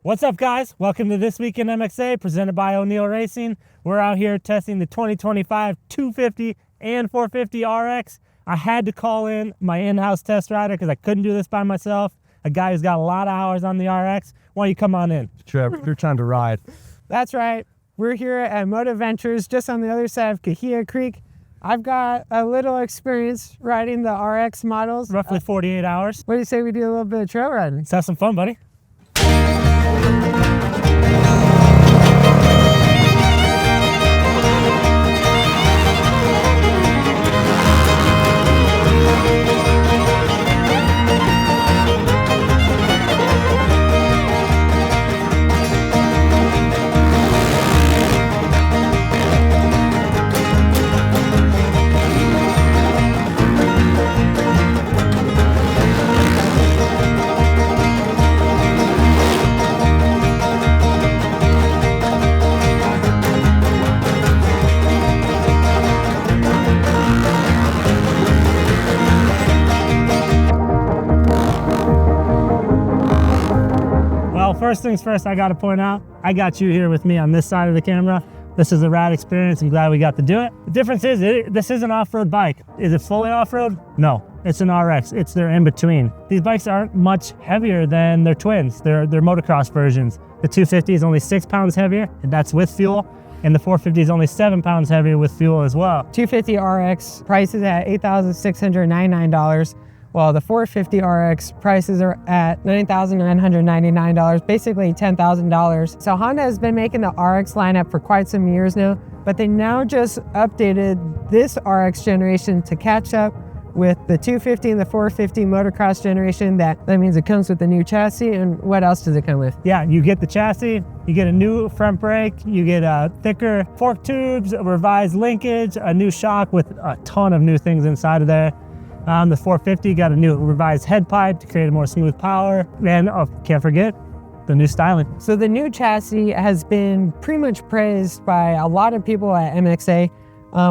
What's up, guys? Welcome to This Week in MXA, presented by O'Neill Racing. We're out here testing the 2025 250 and 450 RX. I had to call in my in-house test rider because I couldn't do this by myself. A guy who's got a lot of hours on the RX. Why don't you come on in? Trevor, you're trying to ride. That's right. We're here at Moto Ventures, just on the other side of Kahia Creek. I've got a little experience riding the RX models. Roughly 48 hours. What do you say we do a little bit of trail riding? Let's have some fun, buddy. First things first, I got to point out, I got you here with me on this side of the camera. This is a rad experience. I'm glad we got to do it. The difference is, this is an off-road bike. Is it fully off-road? No, it's an RX. It's their in-between. These bikes aren't much heavier than their twins. They're motocross versions. The 250 is only 6 pounds heavier, and that's with fuel. And the 450 is only 7 pounds heavier with fuel as well. 250 RX prices at $8,699. While the 450 RX prices are at $9,999, basically $10,000. So Honda has been making the RX lineup for quite some years now, but they now just updated this RX generation to catch up with the 250 and the 450 motocross generation. That means it comes with a new chassis. And what else does it come with? Yeah, you get the chassis, you get a new front brake, you get thicker fork tubes, a revised linkage, a new shock with a ton of new things inside of there. The 450 got a new revised head pipe to create a more smooth power. And can't forget the new styling. So the new chassis has been pretty much praised by a lot of people at MXA.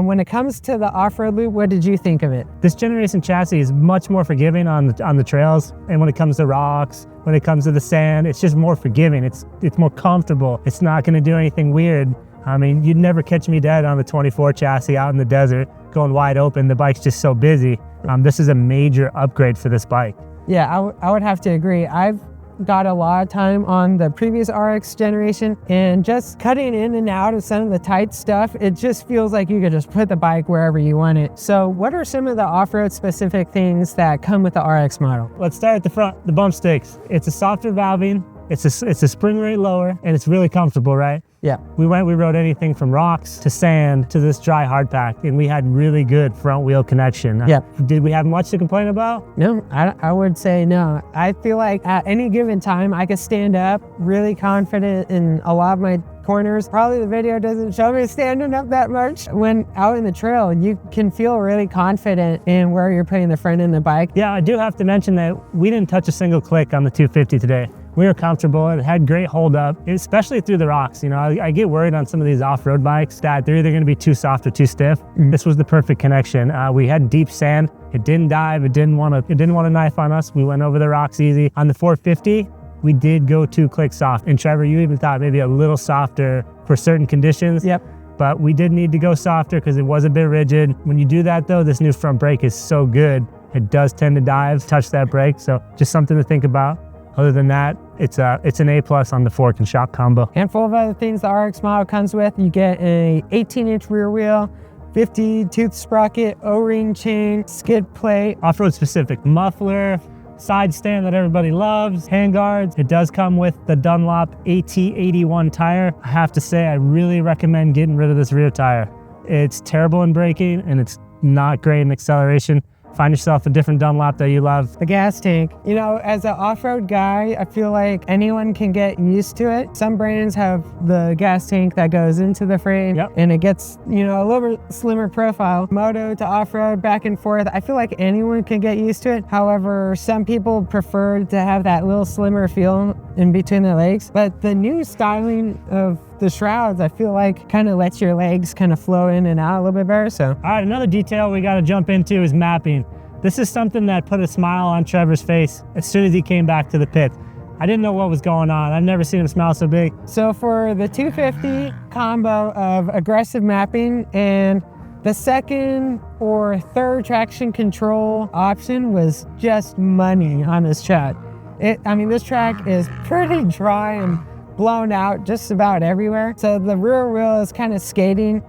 When it comes to the off-road loop, what did you think of it? This generation chassis is much more forgiving on the trails. And when it comes to rocks, when it comes to the sand, it's just more forgiving. It's more comfortable. It's not gonna do anything weird. I mean, you'd never catch me dead on the 24 chassis out in the desert, going wide open. The bike's just so busy. This is a major upgrade for this bike. Yeah, I would have to agree. I've got a lot of time on the previous RX generation, and just cutting in and out of some of the tight stuff, it just feels like you could just put the bike wherever you want it. So what are some of the off-road specific things that come with the RX model? Let's start at the front, the bump sticks. It's a softer valving, it's a spring rate lower, and it's really comfortable, right? Yeah. We rode anything from rocks to sand to this dry hard pack, and we had really good front wheel connection. Yeah. Did we have much to complain about? No, I would say no. I feel like at any given time, I could stand up really confident in a lot of my corners. Probably the video doesn't show me standing up that much. When out in the trail, you can feel really confident in where you're putting the front end of the bike. Yeah, I do have to mention that we didn't touch a single click on the 250 today. We were comfortable. It had great hold up, especially through the rocks. You know, I get worried on some of these off-road bikes that they're either going to be too soft or too stiff. This was the perfect connection. We had deep sand. It didn't dive. It didn't want to knife on us. We went over the rocks easy. On the 450, we did go 2 clicks soft. And Trevor, you even thought maybe a little softer for certain conditions. Yep. But we did need to go softer because it was a bit rigid. When you do that though, this new front brake is so good. It does tend to dive, touch that brake. So just something to think about. Other than that, it's an A+ on the fork and shock combo. Handful of other things the RX model comes with. You get a 18-inch rear wheel, 50 tooth sprocket, O-ring chain, skid plate. Off-road specific muffler, side stand that everybody loves, handguards. It does come with the Dunlop AT81 tire. I have to say, I really recommend getting rid of this rear tire. It's terrible in braking and it's not great in acceleration. Find yourself a different Dunlop that you love. The gas tank. You know, as an off-road guy, I feel like anyone can get used to it. Some brands have the gas tank that goes into the frame, and it gets, you know, a little bit slimmer profile. Moto to off-road, back and forth. I feel like anyone can get used to it. However, some people prefer to have that little slimmer feel in between their legs. But the new styling of the shrouds, I feel like, kind of lets your legs kind of flow in and out a little bit better. So, all right, another detail we got to jump into is mapping. This is something that put a smile on Trevor's face as soon as he came back to the pit. I didn't know what was going on. I've never seen him smile so big. So for the 250 combo of aggressive mapping, and the second or third traction control option was just money on this track. This track is pretty dry and blown out just about everywhere. So the rear wheel is kind of skating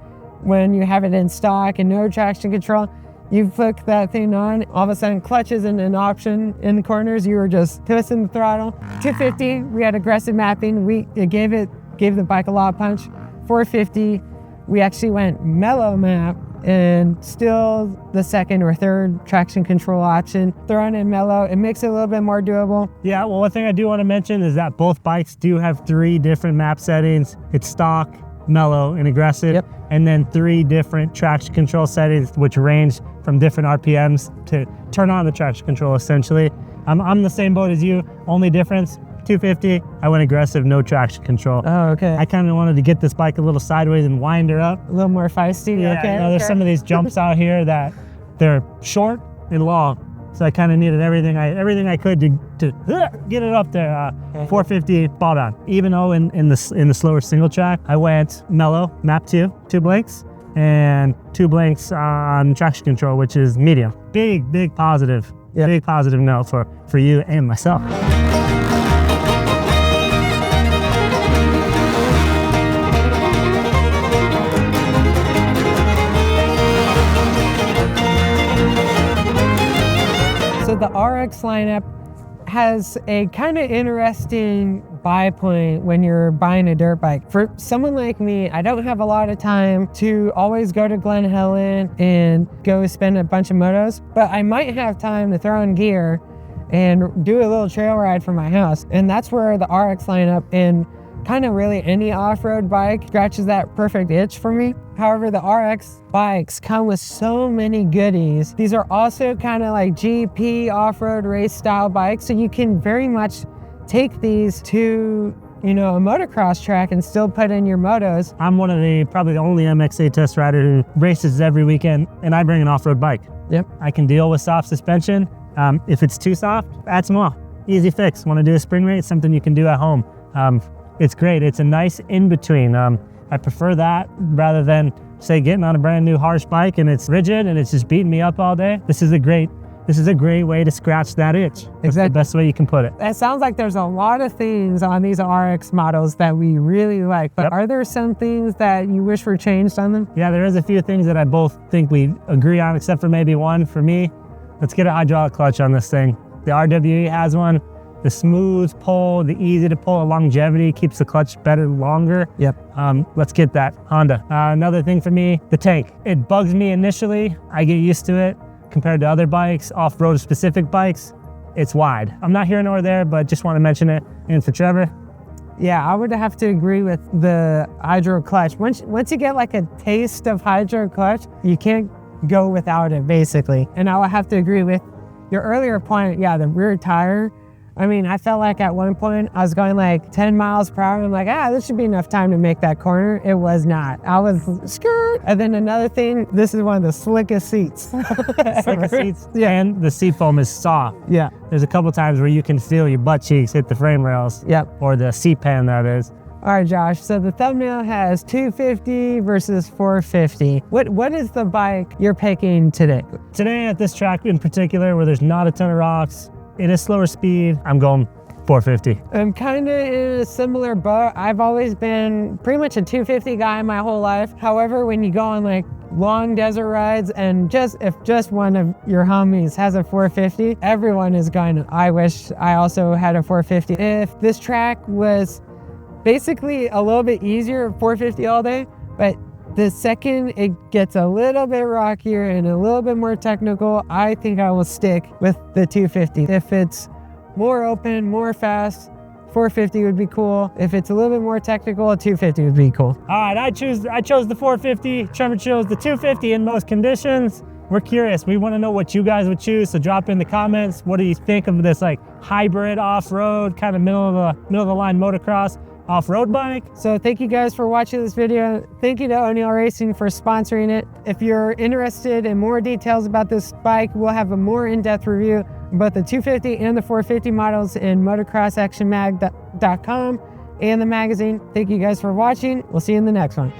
when you have it in stock and no traction control. You flick that thing on, all of a sudden clutch isn't an option in the corners. You were just twisting the throttle. 250, we had aggressive mapping. It gave the bike a lot of punch. 450, we actually went mellow map, and still the second or third traction control option. Throwing in mellow, it makes it a little bit more doable. Yeah, well, one thing I do want to mention is that both bikes do have 3 different map settings. It's stock, mellow, and aggressive. Yep. And then 3 different traction control settings, which range from different RPMs to turn on the traction control, essentially. I'm the same boat as you. Only difference, 250, I went aggressive, no traction control. Oh, okay. I kind of wanted to get this bike a little sideways and wind her up. A little more feisty. Yeah, okay. There's some of these jumps out here that they're short and long. So I kind of needed everything I could to get it up there. 450 ball on. Even though in the slower single track, I went mellow, map 2 blanks, and 2 blanks on traction control, which is medium. Big positive. Yep. Big positive note for you and myself. So the RX lineup has a kind of interesting buy point when you're buying a dirt bike. For someone like me, I don't have a lot of time to always go to Glen Helen and go spend a bunch of motos, but I might have time to throw in gear and do a little trail ride from my house. And that's where the RX lineup and kind of really any off-road bike scratches that perfect itch for me. However, the RX bikes come with so many goodies. These are also kind of like GP off-road race style bikes, so you can very much take these to, a motocross track and still put in your motos. I'm probably the only MXA test rider who races every weekend, and I bring an off-road bike. Yep. I can deal with soft suspension. If it's too soft, add some oil. Easy fix. Want to do a spring rate? Something you can do at home. It's great. It's a nice in-between. I prefer that rather than, say, getting on a brand new harsh bike and it's rigid and it's just beating me up all day. This is a great way to scratch that itch. That's exactly the best way you can put it. It sounds like there's a lot of things on these RX models that we really like, but Are there some things that you wish were changed on them? Yeah, there is a few things that I both think we agree on, except for maybe one. For me, let's get a hydraulic clutch on this thing. The RWE has one. The smooth pull, the easy to pull, longevity keeps the clutch better longer. Yep. Let's get that. Honda. Another thing for me, the tank. It bugs me initially. I get used to it. Compared to other bikes, off-road specific bikes, it's wide. I'm not here nor there, but just want to mention it. And for Trevor? Yeah, I would have to agree with the hydro clutch. Once you get like a taste of hydro clutch, you can't go without it, basically. And I would have to agree with your earlier point. Yeah, the rear tire. I felt like at one point I was going like 10 miles per hour. I'm like, this should be enough time to make that corner. It was not. I was skirt. And then another thing, this is one of the slickest seats. Slickest seats. Yeah. And the seat foam is soft. Yeah. There's a couple times where you can feel your butt cheeks hit the frame rails. Yep. Or the seat pan, that is. All right, Josh, so the thumbnail has 250 versus 450. What is the bike you're picking today? Today at this track in particular, where there's not a ton of rocks, it is slower speed, I'm going 450. I'm kind of in a similar boat. I've always been pretty much a 250 guy my whole life. However, when you go on like long desert rides and if just one of your homies has a 450, everyone is going, I wish I also had a 450. If this track was basically a little bit easier, 450 all day, but the second it gets a little bit rockier and a little bit more technical, I think I will stick with the 250. If it's more open, more fast, 450 would be cool. If it's a little bit more technical, a 250 would be cool. All right, I chose the 450. Trevor chose the 250 in most conditions. We're curious. We want to know what you guys would choose, so drop in the comments. What do you think of this like hybrid off-road, kind of middle of the line motocross? off-road bike. So thank you guys for watching this video. Thank you to O'Neill Racing for sponsoring it. If you're interested in more details about this bike, we'll have a more in-depth review of both the 250 and the 450 models in motocrossactionmag.com and the magazine. Thank you guys for watching. We'll see you in the next one.